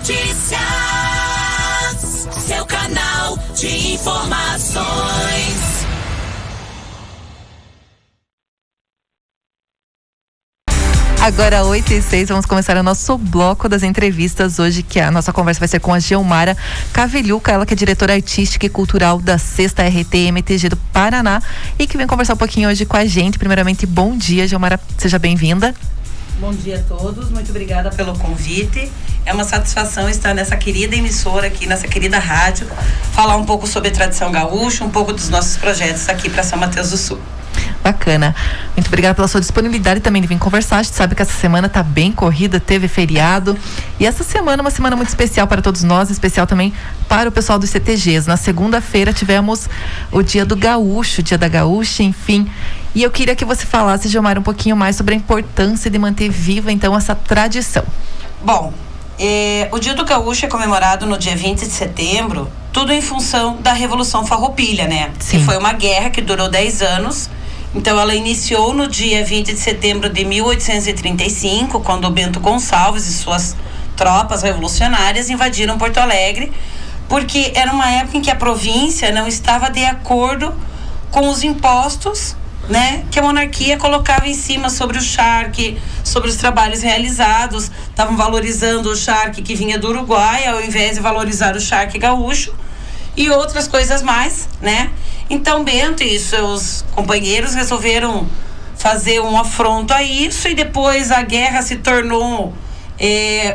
Notícias, seu canal de informações. Agora 8h06, vamos começar o nosso bloco das entrevistas hoje, que a nossa conversa vai ser com a Geomara Cavelhuca, ela que é diretora artística e cultural da 6ª RT-MTG do Paraná e que vem conversar um pouquinho hoje com a gente. Primeiramente, bom dia, Geomara, seja bem-vinda. Bom dia a todos, muito obrigada pelo convite. É uma satisfação estar nessa querida emissora aqui, nessa querida rádio, falar um pouco sobre a tradição gaúcha, um pouco dos nossos projetos aqui para São Mateus do Sul. Bacana. Muito obrigada pela sua disponibilidade também de vir conversar. A gente sabe que essa semana tá bem corrida, teve feriado. E essa semana é uma semana muito especial para todos nós, especial também para o pessoal dos CTGs. Na segunda-feira tivemos o Dia do Gaúcho, Dia da Gaúcha, enfim. E eu queria que você falasse, Geomara, um pouquinho mais sobre a importância de manter viva, então, essa tradição. Bom, o Dia do Gaúcho é comemorado no dia 20 de setembro, tudo em função da Revolução Farroupilha, né? Sim. Que foi uma guerra que durou 10 anos. Então, ela iniciou no dia 20 de setembro de 1835, quando o Bento Gonçalves e suas tropas revolucionárias invadiram Porto Alegre, porque era uma época em que a província não estava de acordo com os impostos, né, que a monarquia colocava em cima sobre o charque, sobre os trabalhos realizados. Estavam valorizando o charque que vinha do Uruguai, ao invés de valorizar o charque gaúcho e outras coisas mais, né? Então Bento e seus companheiros resolveram fazer um afronto a isso, e depois a guerra se tornou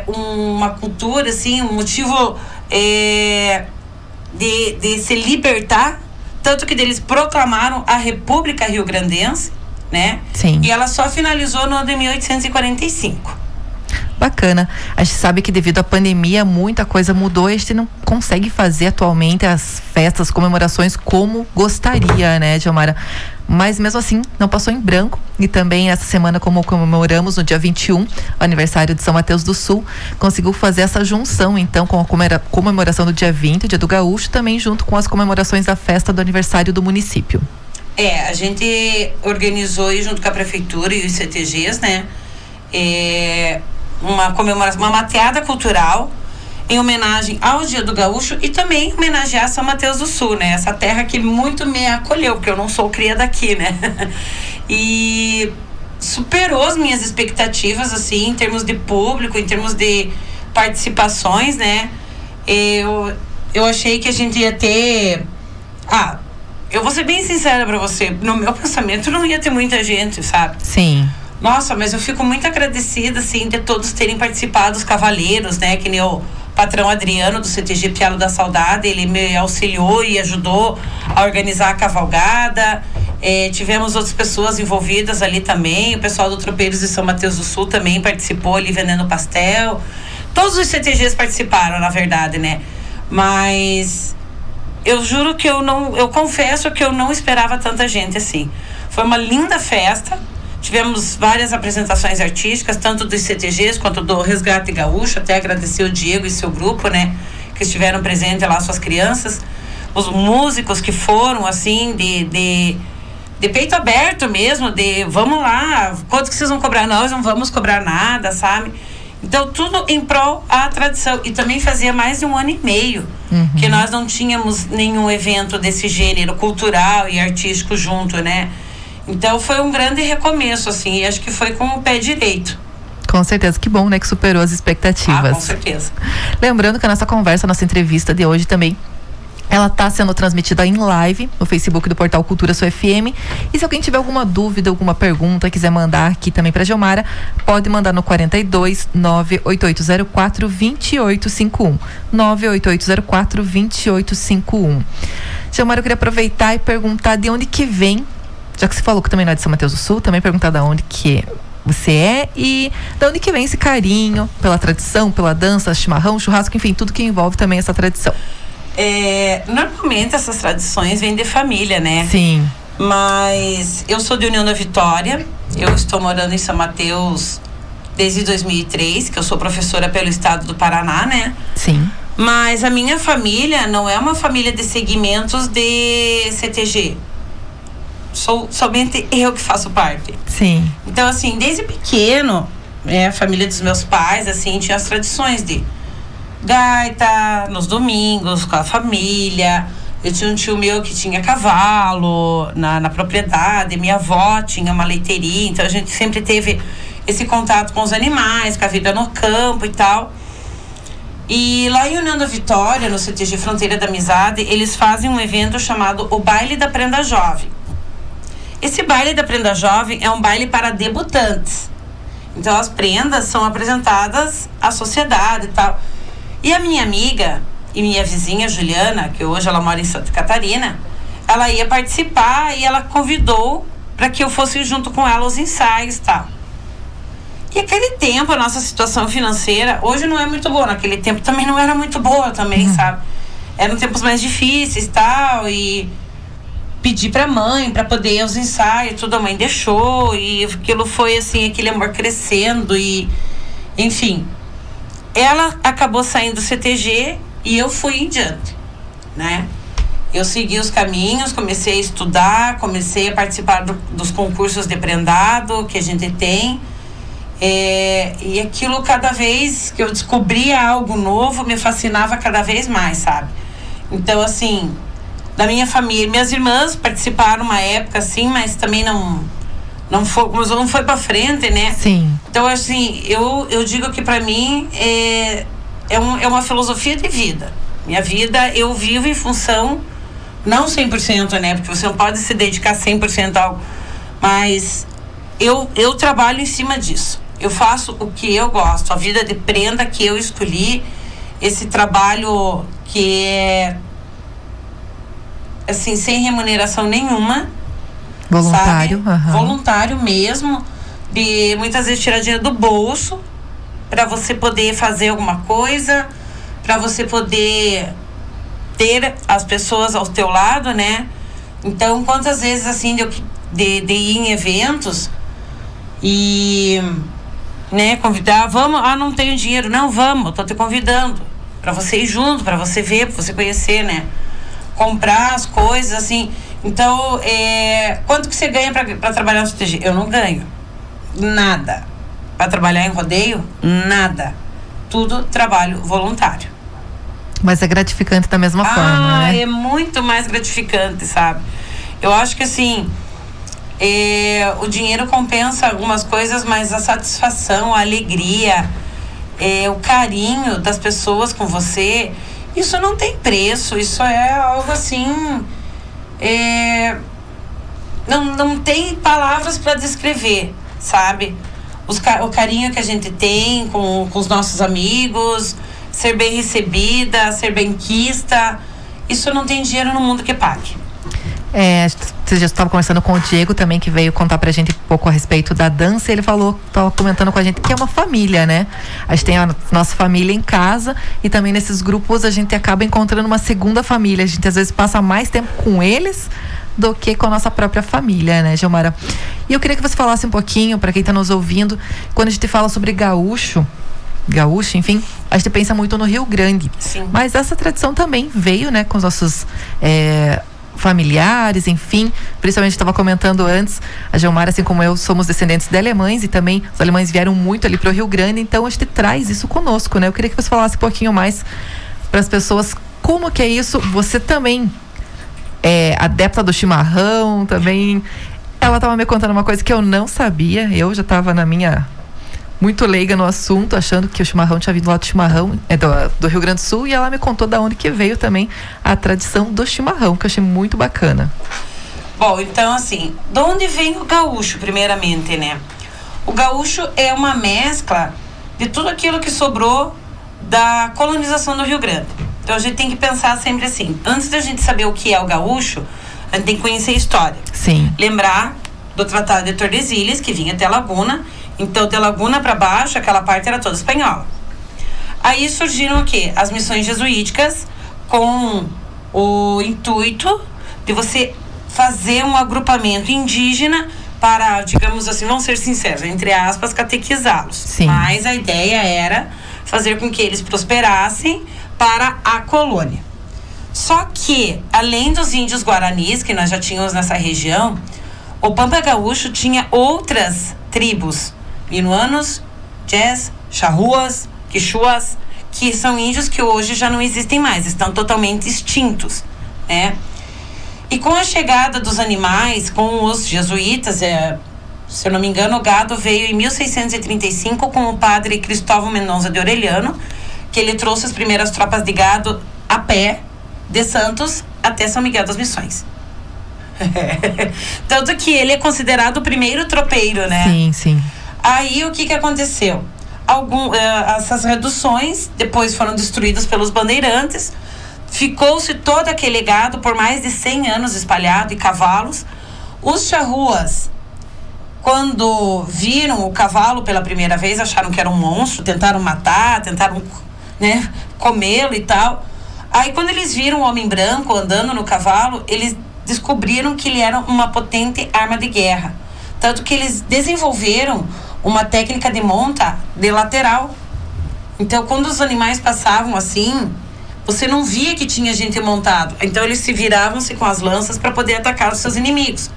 uma cultura, assim, um motivo de se libertar, tanto que eles proclamaram a República Rio-Grandense, né? Sim. E ela só finalizou no ano de 1845. Bacana. A gente sabe que devido à pandemia muita coisa mudou e a gente não consegue fazer atualmente as festas, comemorações como gostaria, né, Geomara? Mas mesmo assim, não passou em branco. E também essa semana, como comemoramos no dia 21, o aniversário de São Mateus do Sul, conseguiu fazer essa junção, então, com a comemoração do dia 20, o Dia do Gaúcho, também junto com as comemorações da festa do aniversário do município. A gente organizou aí junto com a prefeitura e os CTGs, né? Uma comemoração, uma mateada cultural em homenagem ao Dia do Gaúcho e também homenagear São Mateus do Sul, né? Essa terra que muito me acolheu, porque eu não sou cria daqui, né? E superou as minhas expectativas, assim, em termos de público, em termos de participações, né? Eu achei que a gente ia ter... eu vou ser bem sincera pra você, no meu pensamento não ia ter muita gente, sabe? Sim. Nossa, mas eu fico muito agradecida, assim, de todos terem participado, os cavaleiros, né? Que nem o patrão Adriano do CTG Pialo da Saudade, ele me auxiliou e ajudou a organizar a cavalgada. Tivemos outras pessoas envolvidas ali também, o pessoal do Tropeiros de São Mateus do Sul também participou ali vendendo pastel. Todos os CTGs participaram, na verdade, né? Mas eu juro que eu confesso que eu não esperava tanta gente assim. Foi uma linda festa. Tivemos várias apresentações artísticas, tanto dos CTGs quanto do Resgate Gaúcho. Até agradecer o Diego e seu grupo, né? Que estiveram presentes lá, suas crianças. Os músicos que foram, assim, de peito aberto mesmo, de vamos lá, quanto que vocês vão cobrar? Nós não vamos cobrar nada, sabe? Então, tudo em prol à tradição. E também fazia mais de 1 ano e meio que nós não tínhamos nenhum evento desse gênero cultural e artístico junto, né? Então foi um grande recomeço, assim, e acho que foi com o pé direito. Com certeza, que bom, né, que superou as expectativas. Com certeza. Lembrando que a nossa conversa, a nossa entrevista de hoje também, ela está sendo transmitida em live no Facebook do Portal Cultura Sul FM. E se alguém tiver alguma dúvida, alguma pergunta, quiser mandar aqui também para Geomara, pode mandar no 42 98804 2851. 98804 2851. Geomara, eu queria aproveitar e perguntar de onde que vem, já que você falou que também não é de São Mateus do Sul, também perguntar de onde que você é e de onde que vem esse carinho pela tradição, pela dança, chimarrão, churrasco, enfim, tudo que envolve também essa tradição. Normalmente essas tradições vêm de família, né? Sim. Mas eu sou de União da Vitória, eu estou morando em São Mateus desde 2003, que eu sou professora pelo estado do Paraná, né? Sim. Mas a minha família não é uma família de segmentos de CTG. Sou somente eu que faço parte. Sim. Então, assim, desde pequeno, a família dos meus pais, assim, tinha as tradições de gaita nos domingos com a família. Eu tinha um tio meu que tinha cavalo na propriedade, minha avó tinha uma leiteirinha, então a gente sempre teve esse contato com os animais, com a vida no campo e tal. E lá em União da Vitória, no CTG Fronteira da Amizade, eles fazem um evento chamado o Baile da Prenda Jovem. Esse Baile da Prenda Jovem é um baile para debutantes. Então as prendas são apresentadas à sociedade e tal. E a minha amiga e minha vizinha Juliana, que hoje ela mora em Santa Catarina, ela ia participar e ela convidou para que eu fosse junto com ela aos ensaios e tal. E aquele tempo, a nossa situação financeira, hoje não é muito boa, naquele tempo também não era muito boa também, sabe? Eram tempos mais difíceis e tal, e pedi pra mãe pra poder ir aos ensaios, tudo, a mãe deixou, e aquilo foi assim, aquele amor crescendo, e enfim. Ela acabou saindo do CTG e eu fui em diante, né? Eu segui os caminhos, comecei a estudar, comecei a participar dos concursos de prendado que a gente tem. E aquilo, cada vez que eu descobria algo novo, me fascinava cada vez mais, sabe? Então, assim, da minha família, minhas irmãs participaram uma época, assim, mas também não foi pra frente, né? Sim. Então, assim, eu digo que pra mim é uma filosofia de vida. Minha vida, eu vivo em função, não 100%, né? Porque você não pode se dedicar 100% a algo, mas eu trabalho em cima disso. Eu faço o que eu gosto, a vida de prenda que eu escolhi, esse trabalho que é, assim, sem remuneração nenhuma. Voluntário. Voluntário mesmo, de muitas vezes tirar dinheiro do bolso para você poder fazer alguma coisa, para você poder ter as pessoas ao teu lado, né? Então, quantas vezes, assim, de ir em eventos e, né, convidar, vamos, não tenho dinheiro, não, vamos, tô te convidando para você ir junto, para você ver, para você conhecer, né? Comprar as coisas, assim. Então, quanto que você ganha para trabalhar no CTG? Eu não ganho nada. Para trabalhar em rodeio, nada. Tudo trabalho voluntário. Mas é gratificante da mesma forma, né? É muito mais gratificante, sabe? Eu acho que, assim, o dinheiro compensa algumas coisas, mas a satisfação, a alegria, o carinho das pessoas com você, isso não tem preço. Isso é algo, assim, não tem palavras para descrever, sabe? O carinho que a gente tem com os nossos amigos, ser bem recebida, ser bem quista, isso não tem dinheiro no mundo que pague. Você já estava conversando com o Diego também, que veio contar pra gente um pouco a respeito da dança, e ele estava comentando com a gente que é uma família, né? A gente tem a nossa família em casa, e também nesses grupos a gente acaba encontrando uma segunda família. A gente às vezes passa mais tempo com eles do que com a nossa própria família, né, Gilmara? E eu queria que você falasse um pouquinho, para quem está nos ouvindo, quando a gente fala sobre gaúcho, enfim, a gente pensa muito no Rio Grande. Sim. Mas essa tradição também veio, né, com os nossos familiares, enfim. Principalmente, estava comentando antes, a Gilmara, assim como eu, somos descendentes de alemães, e também os alemães vieram muito ali para o Rio Grande, então a gente traz isso conosco, né? Eu queria que você falasse um pouquinho mais para as pessoas como que é isso. Você também é adepta do chimarrão, também. Ela estava me contando uma coisa que eu não sabia, eu já estava muito leiga no assunto, achando que o chimarrão tinha vindo lá do chimarrão, do Rio Grande do Sul, e ela me contou da onde que veio também a tradição do chimarrão, que eu achei muito bacana. Bom, então, assim, de onde vem o gaúcho, primeiramente, né? O gaúcho é uma mescla de tudo aquilo que sobrou da colonização do Rio Grande. Então a gente tem que pensar sempre assim, antes da gente saber o que é o gaúcho, a gente tem que conhecer a história. Sim. Lembrar do Tratado de Tordesilhas, que vinha até Laguna. Então, de Laguna para baixo, aquela parte era toda espanhola. Aí surgiram o quê? As missões jesuíticas, com o intuito de você fazer um agrupamento indígena para, digamos assim, vamos ser sinceros, entre aspas, catequizá-los. Sim. Mas a ideia era fazer com que eles prosperassem para a colônia. Só que, além dos índios guaranis, que nós já tínhamos nessa região, o Pampa Gaúcho tinha outras tribos, minuanos, Jés, Charruas, Quichuas, que são índios que hoje já não existem mais, estão totalmente extintos, né? E com a chegada dos animais, com os jesuítas, se eu não me engano, o gado veio em 1635 com o padre Cristóvão Mendonça de Orellano, que ele trouxe as primeiras tropas de gado a pé de Santos até São Miguel das Missões. Tanto que ele é considerado o primeiro tropeiro, né? Sim, sim. Aí o que aconteceu? Essas reduções depois foram destruídas pelos bandeirantes. Ficou-se todo aquele gado por mais de 100 anos espalhado, e cavalos. Os charruas, quando viram o cavalo pela primeira vez, acharam que era um monstro, tentaram matar, tentaram, né, comê-lo e tal. Aí quando eles viram o homem branco andando no cavalo, eles descobriram que ele era uma potente arma de guerra. Tanto que eles desenvolveram uma técnica de monta de lateral. Então quando os animais passavam assim, você não via que tinha gente montado. Então eles se viravam-se com as lanças para poder atacar os seus inimigos.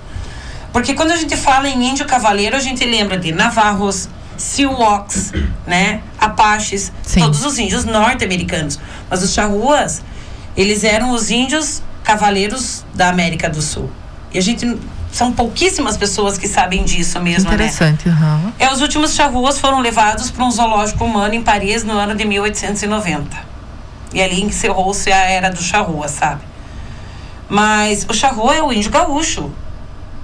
Porque quando a gente fala em índio cavaleiro, a gente lembra de navarros, Sioux, né, Apaches, Sim. Todos os índios norte-americanos. Mas os charruas, eles eram os índios cavaleiros da América do Sul. E são pouquíssimas pessoas que sabem disso mesmo, interessante, né? Os últimos charruas foram levados para um zoológico humano em Paris no ano de 1890. E ali encerrou-se a era do charrua, sabe? Mas o charrua é o índio gaúcho,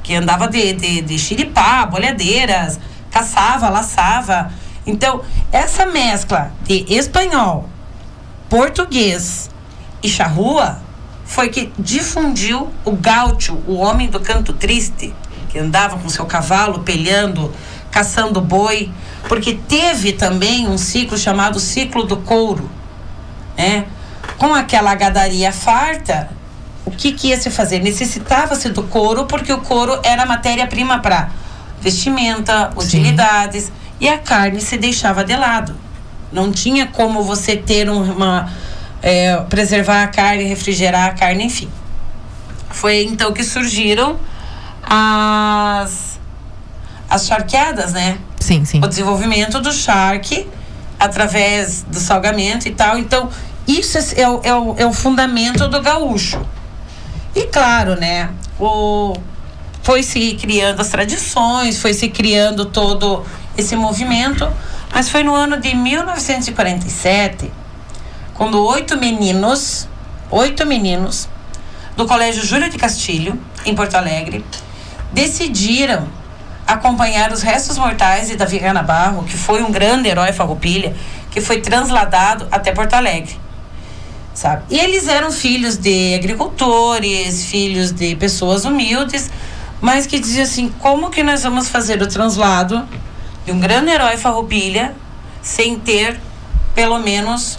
que andava de xiripá, bolhadeiras, caçava, laçava. Então, essa mescla de espanhol, português e charrua foi que difundiu o gaúcho, o homem do canto triste, que andava com seu cavalo pelhando, caçando boi, porque teve também um ciclo chamado ciclo do couro, né? Com aquela gadaria farta, o que ia se fazer? Necessitava-se do couro, porque o couro era matéria-prima para vestimenta, utilidades. Sim. E a carne se deixava de lado. Não tinha como você ter preservar a carne, refrigerar a carne, enfim. Foi então que surgiram as charqueadas, né? Sim, sim. O desenvolvimento do charque através do salgamento e tal. Então, isso é o fundamento do gaúcho. E claro, né? Foi se criando as tradições, foi se criando todo esse movimento, mas foi no ano de 1947, quando 8 meninos do Colégio Júlio de Castilho, em Porto Alegre, decidiram acompanhar os restos mortais de Davi Canabarro, que foi um grande herói farroupilha, que foi transladado até Porto Alegre, sabe? E eles eram filhos de agricultores, filhos de pessoas humildes, mas que diziam assim: como que nós vamos fazer o translado de um grande herói farroupilha sem ter pelo menos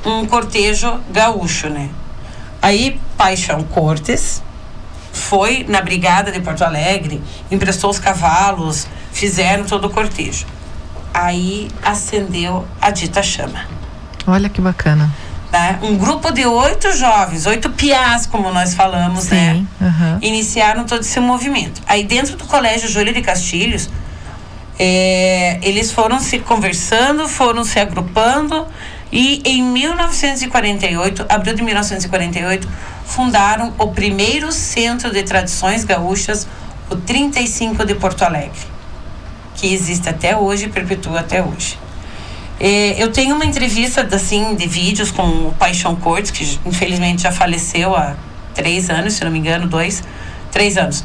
um cortejo gaúcho, né? Aí Paixão Cortes foi na Brigada de Porto Alegre, emprestou os cavalos, fizeram todo o cortejo. Aí acendeu a dita chama. Olha que bacana. Né? Um grupo de 8 jovens, 8 piás, como nós falamos, sim, né? Uhum. Iniciaram todo esse movimento. Aí dentro do Colégio Júlio de Castilhos, eles foram se conversando, foram se agrupando, e em 1948, abril de 1948, fundaram o primeiro centro de tradições gaúchas, o 35 de Porto Alegre, que existe até hoje e perpetua até hoje. Eu tenho uma entrevista assim, de vídeos com o Paixão Cortes, que infelizmente já faleceu há 3 anos, se não me engano, 3 anos.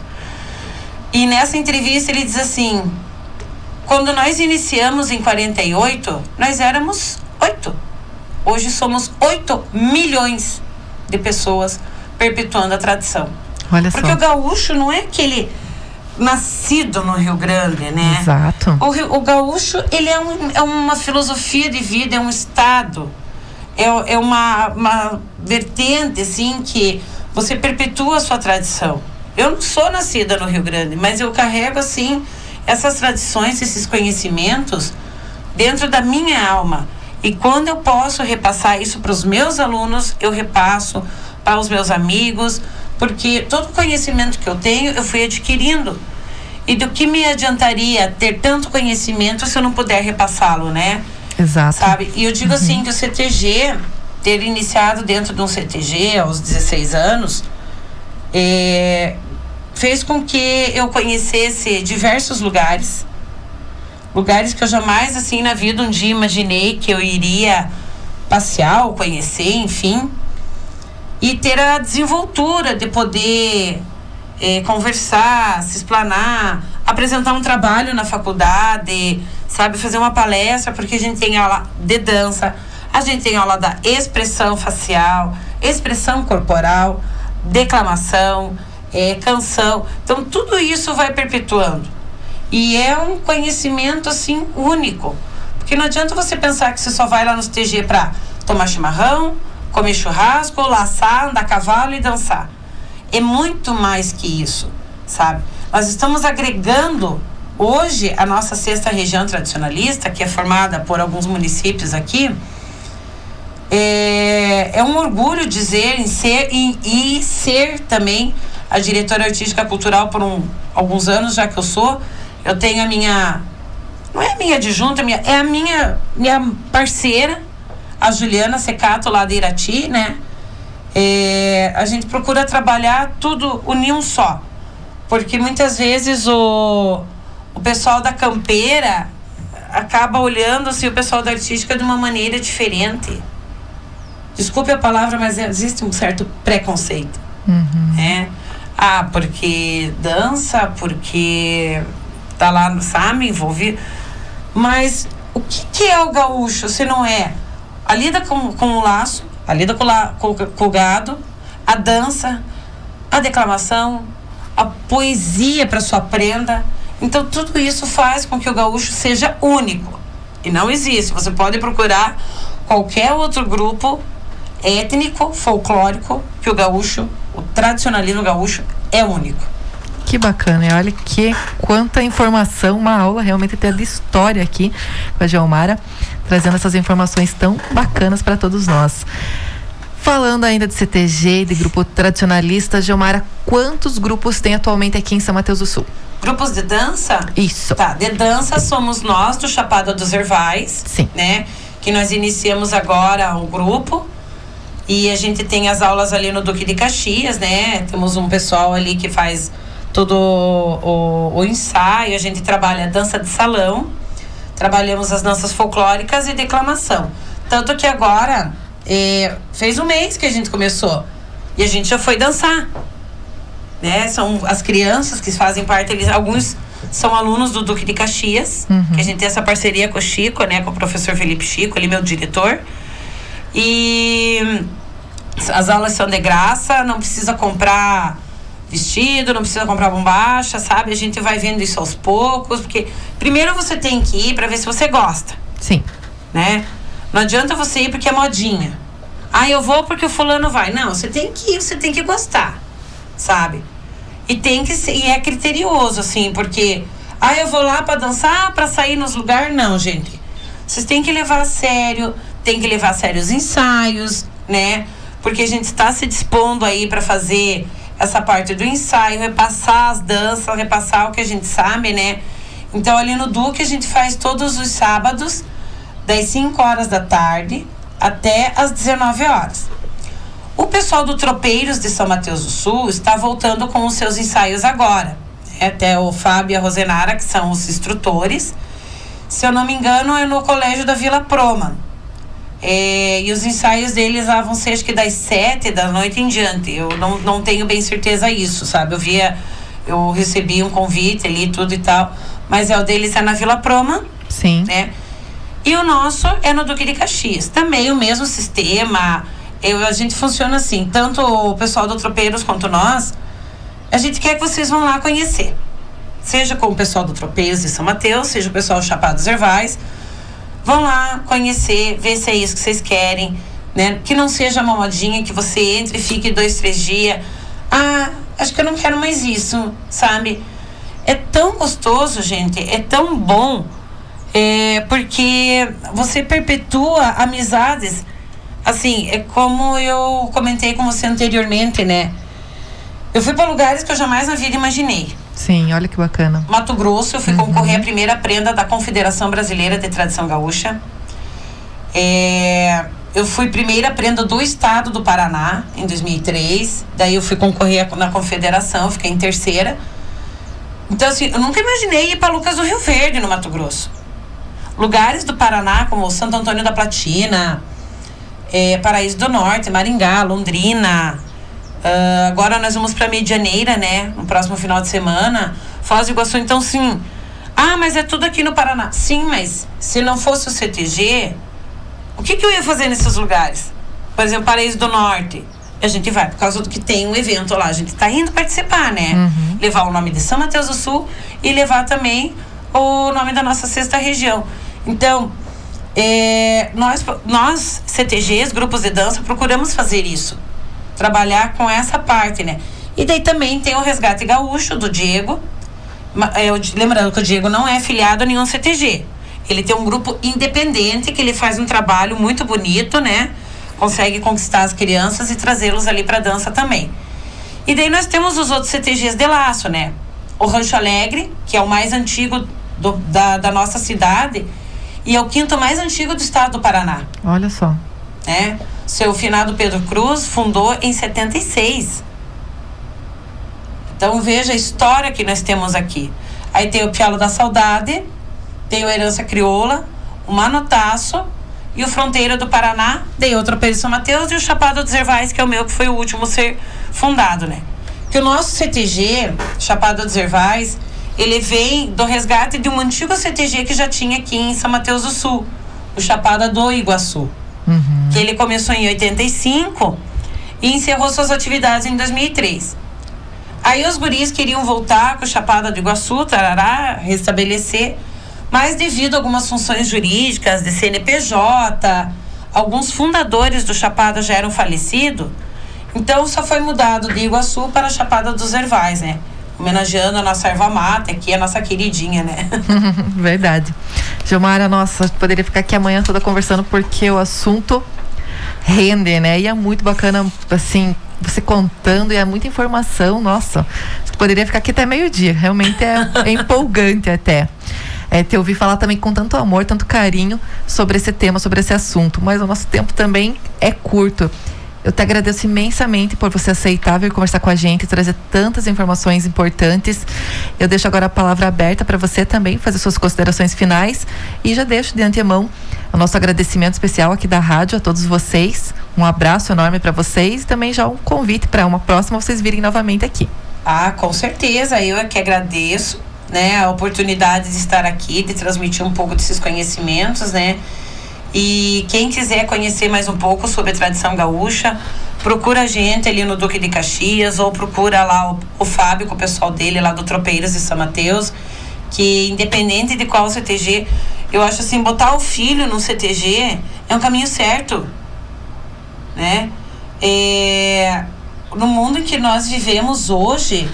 E nessa entrevista ele diz assim: quando nós iniciamos em 48, nós éramos 8. Hoje somos 8 milhões de pessoas perpetuando a tradição. Olha porque só. O gaúcho não é aquele nascido no Rio Grande, né? Exato. O gaúcho, ele é uma filosofia de vida, é um estado, é uma vertente, assim, que você perpetua a sua tradição. Eu não sou nascida no Rio Grande, mas eu carrego, assim, essas tradições, esses conhecimentos dentro da minha alma. E quando eu posso repassar isso para os meus alunos, eu repasso para os meus amigos, porque todo conhecimento que eu tenho, eu fui adquirindo. E do que me adiantaria ter tanto conhecimento se eu não puder repassá-lo, né? Exato. Sabe? E eu digo assim, que o CTG, ter iniciado dentro de um CTG aos 16 anos, fez com que eu conhecesse diversos lugares que eu jamais, assim, na vida um dia imaginei que eu iria passear ou conhecer, enfim, e ter a desenvoltura de poder conversar, se explanar, apresentar um trabalho na faculdade, sabe, fazer uma palestra, porque a gente tem aula de dança, a gente tem aula da expressão facial, expressão corporal, declamação, canção. Então, tudo isso vai perpetuando. E é um conhecimento, assim, único. Porque não adianta você pensar que você só vai lá no CTG para tomar chimarrão, comer churrasco, laçar, andar a cavalo e dançar. É muito mais que isso, sabe? Nós estamos agregando, hoje, a nossa 6ª região tradicionalista, que é formada por alguns municípios aqui. É um orgulho dizer e ser também a diretora artística cultural por alguns anos, já que eu sou. Eu tenho a minha, não é a minha adjunta, é a minha parceira, a Juliana Secato, lá de Irati, né? A gente procura trabalhar tudo, unir um só. Porque muitas vezes o pessoal da campeira acaba olhando assim, o pessoal da artística de uma maneira diferente. Desculpe a palavra, mas existe um certo preconceito. Porque dança, porque tá lá, sabe, envolvido. Mas o que é o gaúcho se não é a lida com o laço, a lida com o gado, a dança, a declamação, a poesia para sua prenda. Então tudo isso faz com que o gaúcho seja único. E não existe. Você pode procurar qualquer outro grupo étnico, folclórico, que o gaúcho, o tradicionalismo gaúcho é único. Que bacana, e olha quanta informação, uma aula realmente até de história aqui com a Geomara, trazendo essas informações tão bacanas para todos nós. Falando ainda de CTG, de grupo tradicionalista, Geomara, quantos grupos tem atualmente aqui em São Mateus do Sul? Grupos de dança? Isso. Tá, de dança somos nós do Chapada dos Hervais. Sim. Né? Que nós iniciamos agora o grupo. E a gente tem as aulas ali no Duque de Caxias, né? Temos um pessoal ali que faz todo o ensaio. A gente trabalha dança de salão, trabalhamos as danças folclóricas e declamação. Tanto que agora, fez um mês que a gente começou e a gente já foi dançar, né? São as crianças que fazem parte, alguns são alunos do Duque de Caxias, que a gente tem essa parceria com o Chico, né? Com o professor Felipe Chico, ele é meu diretor. E as aulas são de graça, não precisa comprar vestido, não precisa comprar bombacha, sabe? A gente vai vendo isso aos poucos, porque primeiro você tem que ir para ver se você gosta. Sim. Né? Não adianta você ir porque é modinha. Eu vou porque o fulano vai. Não, você tem que ir, você tem que gostar, sabe? E tem que ser, e é criterioso, assim, porque eu vou lá para dançar, para sair nos lugares. Não, gente. Vocês têm que levar a sério, tem que levar a sério os ensaios, né? Porque a gente está se dispondo aí para fazer essa parte do ensaio, repassar as danças, repassar o que a gente sabe, né? Então, ali no Duque, a gente faz todos os sábados, das 5 horas da tarde até as 19 horas. O pessoal do Tropeiros de São Mateus do Sul está voltando com os seus ensaios agora. Até o Fábio e a Rosenara, que são os instrutores. Se eu não me engano, é no Colégio da Vila Proma. E os ensaios deles vão ser, acho que das 7 da noite em diante. Eu não tenho bem certeza isso, sabe? Eu recebi um convite ali, tudo e tal. Mas o deles é na Vila Proma. Sim. Né? E o nosso é no Duque de Caxias. Também o mesmo sistema. A gente funciona assim. Tanto o pessoal do Tropeiros quanto nós. A gente quer que vocês vão lá conhecer. Seja com o pessoal do Tropeiros de São Mateus, seja o pessoal do Chapada dos Hervais. Vão lá conhecer, ver se é isso que vocês querem, né? Que não seja uma modinha que você entre e fique 2, 3 dias. Acho que eu não quero mais isso, sabe? É tão gostoso, gente, é tão bom, porque você perpetua amizades. Assim, é como eu comentei com você anteriormente, né? Eu fui para lugares que eu jamais na vida imaginei. Sim, olha que bacana. Mato Grosso, eu fui concorrer à primeira prenda da Confederação Brasileira de Tradição Gaúcha. Eu fui primeira prenda do estado do Paraná em 2003. Daí eu fui concorrer na confederação, fiquei em terceira. Então, assim, eu nunca imaginei ir para Lucas do Rio Verde, no Mato Grosso. Lugares do Paraná, como Santo Antônio da Platina, Paraíso do Norte, Maringá, Londrina. Agora nós vamos para Medianeira, né? No próximo final de semana. Foz do Iguaçu. Então, sim. Mas é tudo aqui no Paraná. Sim, mas se não fosse o CTG, o que eu ia fazer nesses lugares? Por exemplo, Paraíso do Norte. A gente vai por causa do que tem um evento lá. A gente está indo participar, né? Uhum. Levar o nome de São Mateus do Sul e levar também o nome da nossa 6ª região. Então, nós CTGs, grupos de dança, procuramos fazer isso. Trabalhar com essa parte, né? E daí também tem o Resgate Gaúcho do Diego. Lembrando que o Diego não é filiado a nenhum CTG. Ele tem um grupo independente que ele faz um trabalho muito bonito, né? Consegue conquistar as crianças e trazê-los ali para dança também. E daí nós temos os outros CTGs de laço, né? O Rancho Alegre, que é o mais antigo da nossa cidade e é o 5º mais antigo do estado do Paraná. Olha só. Seu finado Pedro Cruz fundou em 76. Então veja a história que nós temos aqui. Aí tem o Pialo da Saudade, tem o Herança Crioula, o Manotaço e o Fronteira do Paraná, daí o Tropeiro São Mateus e o Chapada dos Hervais, que é o meu, que foi o último a ser fundado, né? Que o nosso CTG, Chapada dos Hervais, ele vem do resgate de um antigo CTG que já tinha aqui em São Mateus do Sul, o Chapada do Iguaçu. Uhum. Que ele começou em 85 e encerrou suas atividades em 2003. Aí os guris queriam voltar com o Chapada do Iguaçu, restabelecer, mas devido a algumas funções jurídicas de CNPJ, alguns fundadores do Chapada já eram falecidos, então só foi mudado de Iguaçu para a Chapada dos Hervais, né? Homenageando a nossa erva mate, aqui a nossa queridinha, né? Verdade. Gilmara, nossa, poderia ficar aqui amanhã toda conversando porque o assunto rende, né? E é muito bacana, assim, você contando e é muita informação, nossa. Poderia ficar aqui até meio-dia, realmente é empolgante até. Te ouvir falar também com tanto amor, tanto carinho sobre esse tema, sobre esse assunto, mas o nosso tempo também é curto. Eu te agradeço imensamente por você aceitar vir conversar com a gente, trazer tantas informações importantes. Eu deixo agora a palavra aberta para você também fazer suas considerações finais e já deixo de antemão o nosso agradecimento especial aqui da rádio a todos vocês. Um abraço enorme para vocês e também já um convite para uma próxima vocês virem novamente aqui. Com certeza, eu é que agradeço, né, a oportunidade de estar aqui, de transmitir um pouco desses conhecimentos, né? E quem quiser conhecer mais um pouco sobre a tradição gaúcha, procura a gente ali no Duque de Caxias ou procura lá o Fábio com o pessoal dele lá do Tropeiros de São Mateus, que independente de qual CTG, eu acho assim, botar o filho no CTG é um caminho certo, né? No mundo em que nós vivemos hoje,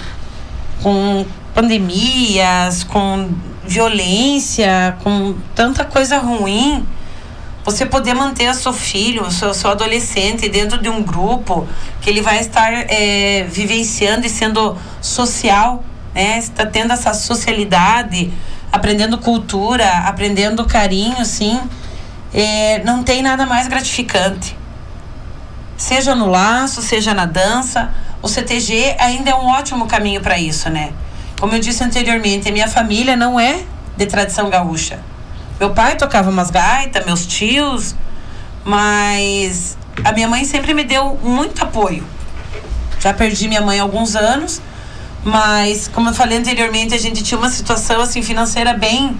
com pandemias, com violência, com tanta coisa ruim, você poder manter o seu filho, o seu adolescente dentro de um grupo que ele vai estar vivenciando e sendo social, né? Está tendo essa socialidade, aprendendo cultura, aprendendo carinho, sim. Não tem nada mais gratificante. Seja no laço, seja na dança, o CTG ainda é um ótimo caminho para isso, né? Como eu disse anteriormente, a minha família não é de tradição gaúcha. Meu pai tocava umas gaitas, meus tios, mas a minha mãe sempre me deu muito apoio. Já perdi minha mãe há alguns anos, mas como eu falei anteriormente, a gente tinha uma situação assim financeira bem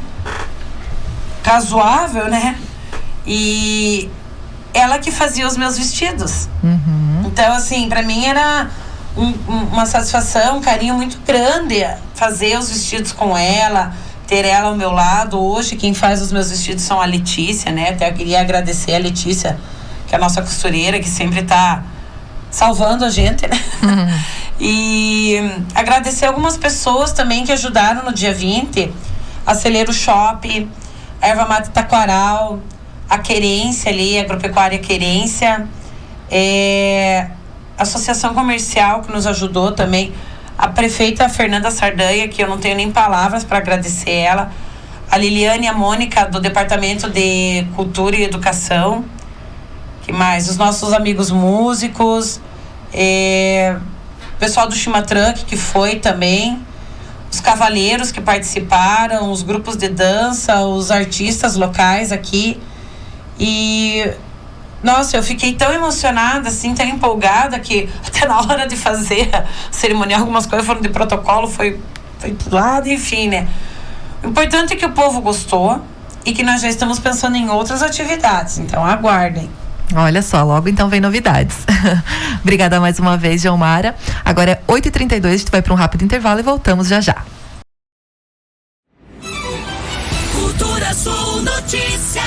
razoável, né? E ela que fazia os meus vestidos. Uhum. Então, assim, para mim era uma satisfação, um carinho muito grande fazer os vestidos com ela, ter ela ao meu lado. Hoje quem faz os meus vestidos são a Letícia, né? Até eu queria agradecer a Letícia, que é a nossa costureira, que sempre tá salvando a gente, né? Uhum. E agradecer algumas pessoas também que ajudaram no dia 20, a Celeiro Shop, a Erva Mate Taquaral, a Querência ali, a Agropecuária Querência, a Associação Comercial que nos ajudou também, a prefeita Fernanda Sardanha, que eu não tenho nem palavras para agradecer ela, a Liliane e a Mônica do Departamento de Cultura e Educação. Que mais? Os nossos amigos músicos, pessoal do Chimatruck que foi também, os cavaleiros que participaram, os grupos de dança, os artistas locais aqui. E nossa, eu fiquei tão emocionada, assim, tão empolgada, que até na hora de fazer a cerimonial, algumas coisas foram de protocolo, foi do lado, enfim, né? O importante é que o povo gostou e que nós já estamos pensando em outras atividades, então aguardem. Olha só, logo então vem novidades. Obrigada mais uma vez, Geomara. Agora é 8h32, a gente vai para um rápido intervalo e voltamos já já. Cultura Sul Notícias,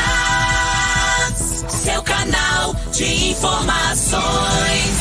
seu canal de informações.